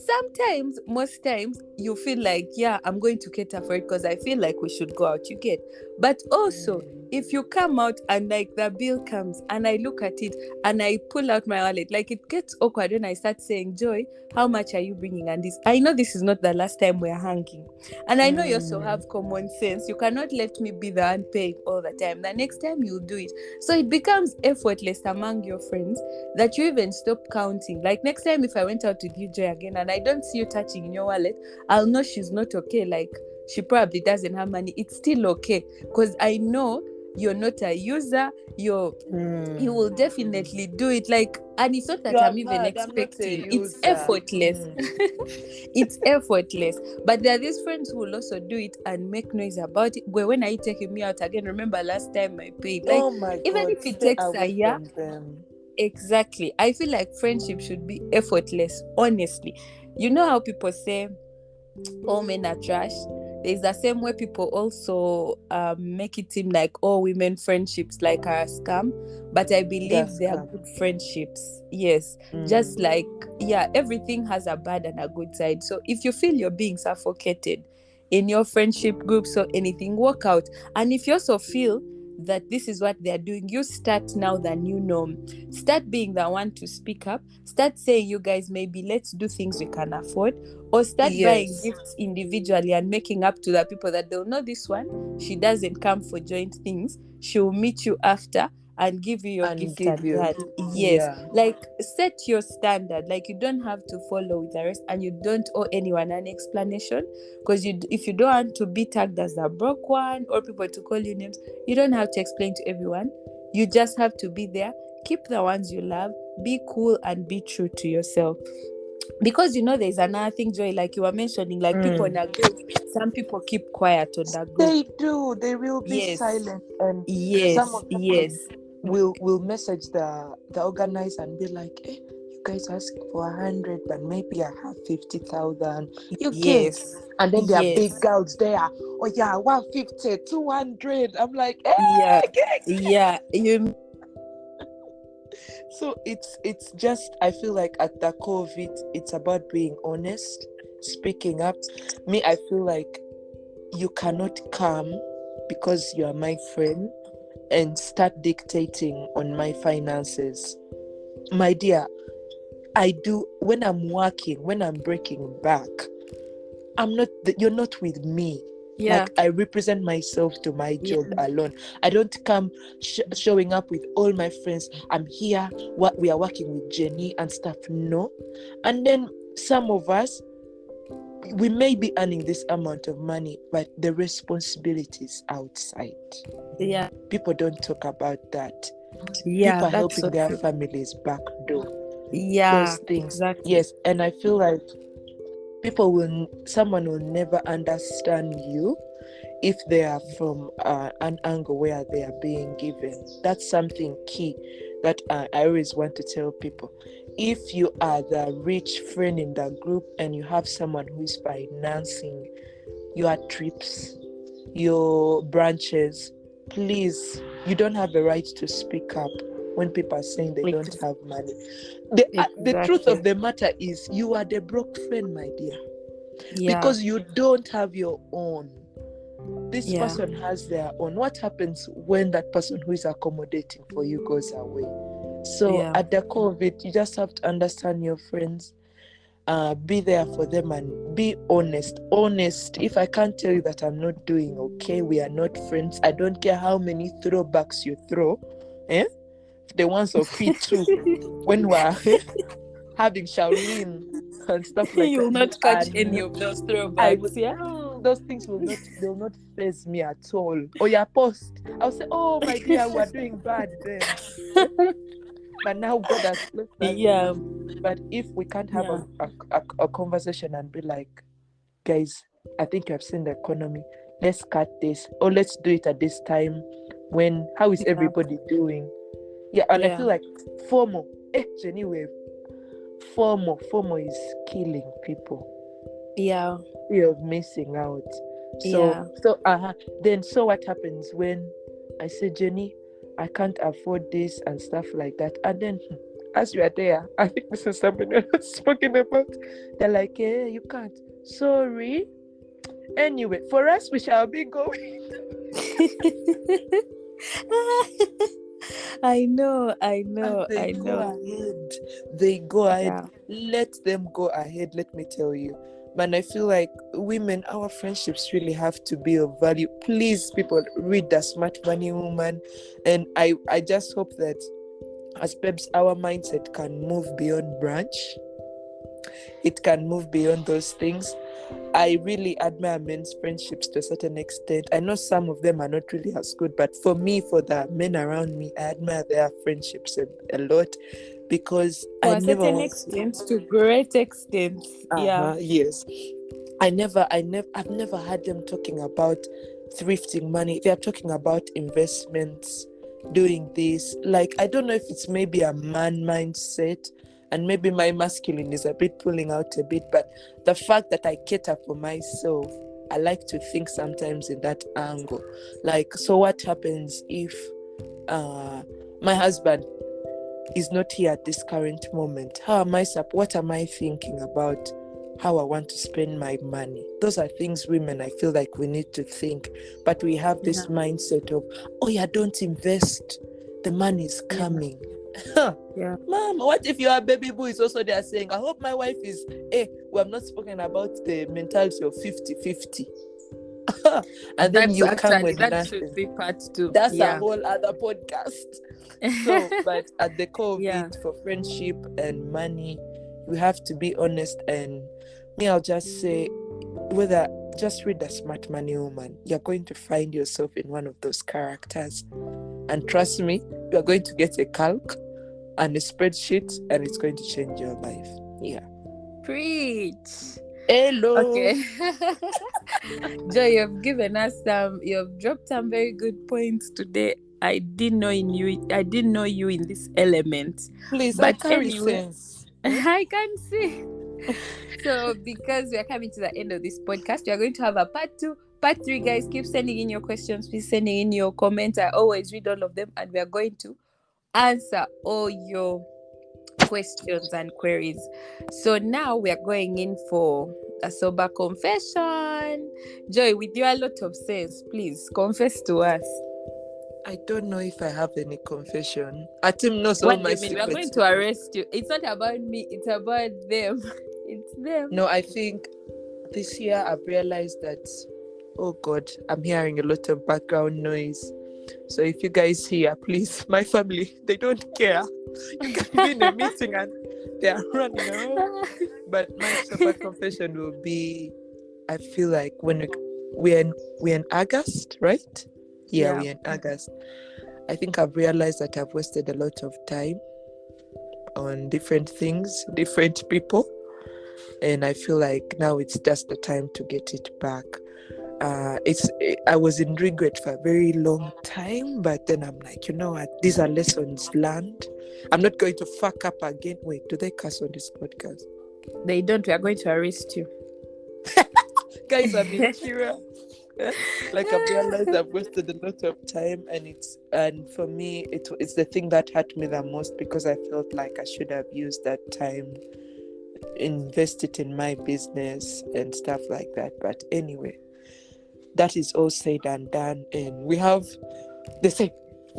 Speaker 1: sometimes, most times, you feel like, yeah, I'm going to cater for it because I feel like we should go out, you get. But also, if you come out and like the bill comes and I look at it and I pull out my wallet, like, it gets awkward when I start saying, Joy, how much are you bringing? And this, I know this is not the last time we're hanging, and I know you also have common sense. You cannot let me be the one paying all the time. The next time you'll do it. So it becomes effortless among your friends that you even stop counting. Like, next time if I went out with you, Joy, again, and I don't see you touching in your wallet, I'll know she's not okay. Like, she probably doesn't have money. It's still okay, because I know you're not a user. You will definitely do it. Like, and it's not that I'm even expecting. It's effortless. It's effortless. But there are these friends who will also do it and make noise about it. But when are you taking me out again? Remember last time I paid? Like,
Speaker 2: oh my
Speaker 1: even
Speaker 2: God,
Speaker 1: if it takes a year. Exactly. I feel like friendship should be effortless, honestly. You know how people say all men are trash? There's the same way people also make it seem like all women friendships like are a scam. But I believe they are good friendships. Yes. Just like, everything has a bad and a good side. So if you feel you're being suffocated in your friendship groups or anything, work out. And if you also feel that this is what they're doing, you start now the new norm. Start being the one to speak up. Start saying, you guys, maybe let's do things we can afford, or start buying gifts individually and making up to the people that they'll know this one, she doesn't come for joint things, she'll meet you after and give you your gift and that. Like, set your standard. Like, you don't have to follow with the rest, and you don't owe anyone an explanation, because if you don't want to be tagged as the broke one or people to call you names, you don't have to explain to everyone. You just have to be there, keep the ones you love, be cool, and be true to yourself. Because you know, there's another thing, Joy, like you were mentioning, like people in a group, some people keep quiet on the group.
Speaker 2: They do. They will be silent, and some of them will message the organizer and be like, hey, you guys ask for 100, but maybe I have 50,000. You get,
Speaker 1: Yes.
Speaker 2: and then there are big
Speaker 1: Yes.
Speaker 2: girls there. Oh yeah, 150, 200. I'm like,
Speaker 1: Yeah.
Speaker 2: gang.
Speaker 1: Yeah. You.
Speaker 2: So it's just, I feel like at the core of it, it's about being honest, speaking up. Me, I feel like you cannot come because you are my friend and start dictating on my finances. My dear, I do when I'm working, when I'm breaking back. You're not with me.
Speaker 1: Yeah.
Speaker 2: Like, I represent myself to my job
Speaker 1: Yeah.
Speaker 2: alone. I don't come showing up with all my friends. I'm here. What we are working with Jenny and stuff. No. And then some of us, we may be earning this amount of money, but the responsibilities outside.
Speaker 1: Yeah.
Speaker 2: People don't talk about that.
Speaker 1: Yeah.
Speaker 2: People are
Speaker 1: That's so
Speaker 2: helping their
Speaker 1: true.
Speaker 2: families back door.
Speaker 1: Yeah.
Speaker 2: Those things.
Speaker 1: Exactly.
Speaker 2: Yes, and I feel like someone will never understand you if they are from an angle where they are being given. That's something key that I always want to tell people. If you are the rich friend in the group and you have someone who is financing your trips, your branches, please, you don't have the right to speak up when people are saying they don't have money. The truth of the matter is, you are the broke friend, my dear.
Speaker 1: Yeah.
Speaker 2: Because you don't have your own. This
Speaker 1: Yeah.
Speaker 2: person has their own. What happens when that person who is accommodating for you goes away? So
Speaker 1: Yeah.
Speaker 2: at the core of it, you just have to understand your friends, be there for them, and be honest. If I can't tell you that I'm not doing okay, we are not friends. I don't care how many throwbacks you throw, the ones of P2 when we're having Shaolin and stuff like
Speaker 1: You will
Speaker 2: that.
Speaker 1: not catch any of those throwbacks. Yeah.
Speaker 2: Those things they'll not faze me at all. Or your post, I'll say, oh my dear, we're doing bad then. But now God has blessed us.
Speaker 1: Yeah.
Speaker 2: But if we can't have a conversation and be like, guys, I think you have seen the economy, let's cut this, or let's do it at this time. How is everybody doing? Yeah, and I feel like FOMO, Jenny Wave, FOMO is killing people.
Speaker 1: Yeah.
Speaker 2: Fear of missing out. So what happens when I say, Jenny, I can't afford this and stuff like that, and then as you are there, I think this is something I've spoken about, they're like, hey, you can't. Sorry. Anyway, for us, we shall be going.
Speaker 1: I know.
Speaker 2: They go ahead. Let them go ahead, let me tell you. Man, I feel like women, our friendships really have to be of value. Please, people, read The Smart Money Woman. And I just hope that as babes, our mindset can move beyond branch. It can move beyond those things. I really admire men's friendships to a certain extent. I know some of them are not really as good, but for me, for the men around me, I admire their friendships a lot, because
Speaker 1: to a certain extent, to great extent.
Speaker 2: Yes. I've never had them talking about thrifting money. They're talking about investments, doing this. Like, I don't know if it's maybe a man mindset, and maybe my masculine is a bit pulling out a bit, but the fact that I cater for myself, I like to think sometimes in that angle. Like, so what happens if my husband is not here at this current moment? What am I thinking about how I want to spend my money? Those are things, women, I feel like we need to think. But we have this mindset of, don't invest, the money is coming. Mom, what if your baby boo is also there saying, I hope my wife is, we have not spoken about the mentality of 50-50. And then you come with
Speaker 1: that
Speaker 2: nothing.
Speaker 1: should be part 2.
Speaker 2: That's a whole other podcast. So, but at the core of it, for friendship and money, we have to be honest. And me, I'll just say, just read The Smart Money Woman. You're going to find yourself in one of those characters. And trust me, you're going to get a calc and a spreadsheet, and it's going to change your life. Yeah.
Speaker 1: Preach.
Speaker 2: Hello.
Speaker 1: Okay. Joy, you've dropped some very good points today. I didn't know you in this element.
Speaker 2: Please, but I carry sense.
Speaker 1: I can see. So, because we are coming to the end of this podcast, we are going to have a part 2. Part 3, guys, keep sending in your questions. Please sending in your comments. I always read all of them, and we are going to answer all your questions and queries. So now we are going in for a sober confession. Joy, with your lot of sense, please confess to us.
Speaker 2: I don't know if I have any confession. Atim knows all
Speaker 1: What do
Speaker 2: my
Speaker 1: you mean? We are going
Speaker 2: secrets.
Speaker 1: to arrest you. It's not about me, it's about them. It's them.
Speaker 2: No, I think this year I've realized that, oh God, I'm hearing a lot of background noise. So if you guys hear, please, my family, they don't care. You can be in a meeting and they are running around. But my sober confession will be, I feel like when we're in August, right? Yeah, we're in August. I think I've realized that I've wasted a lot of time on different things, different people. And I feel like now it's just the time to get it back. I was in regret for a very long time, but then I'm like, you know what? These are lessons learned. I'm not going to fuck up again. Wait, do they cuss on this podcast?
Speaker 1: They don't. We are going to arrest you.
Speaker 2: Guys, I'm in Kira. Like I've realized I've wasted a lot of time, and for me it's the thing that hurt me the most, because I felt like I should have used that time, invest it in my business and stuff like that. But anyway, that is all said and done, and they say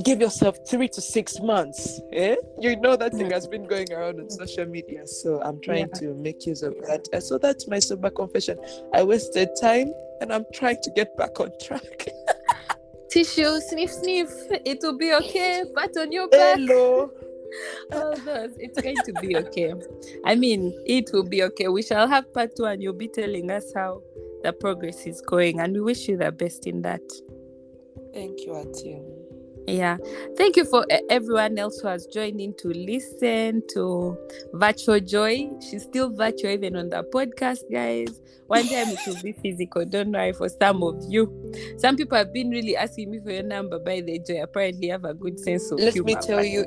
Speaker 2: give yourself 3 to 6 months. You know that thing has been going around on social media, so I'm trying to make use of that. So that's my sober confession. I wasted time and I'm trying to get back on track.
Speaker 1: Tissue, sniff, it will be okay. Pat on your back.
Speaker 2: Hello.
Speaker 1: All those, it's going to be okay. I mean, it will be okay. We shall have part 2 and you'll be telling us how the progress is going, and we wish you the best in that.
Speaker 2: Thank you, Atim.
Speaker 1: Yeah, thank you for everyone else who has joined in to listen to Virtual Joy. She's still virtual even on the podcast, guys. One time it will be physical, don't worry. For some of you, some people have been really asking me for your number. By the Joy, apparently you have a good sense of humor.
Speaker 2: Let me tell you,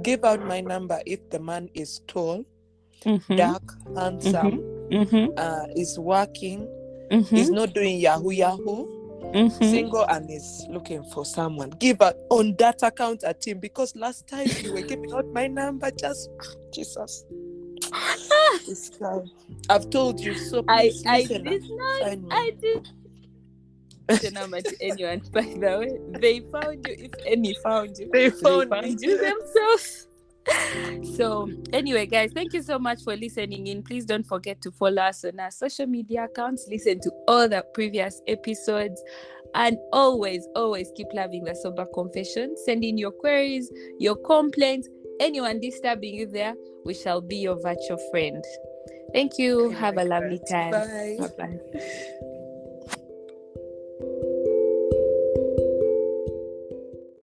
Speaker 2: give out my number if the man is tall, dark, handsome, is working, is not doing yahoo, single, and is looking for someone. Give out on that account at him, because last time you were giving out my number, just Jesus. This guy. I've told you, so please listen.
Speaker 1: I did the number to anyone, by the way. They found you, if any found you. They found you themselves. So anyway, guys, thank you so much for listening in. Please don't forget to follow us on our social media accounts, listen to all the previous episodes, and always keep loving the Sober Confession. Send in your queries, your complaints, anyone disturbing you there. We shall be your virtual friend. Thank you. Have a lovely time.
Speaker 2: Bye.
Speaker 1: Bye-bye.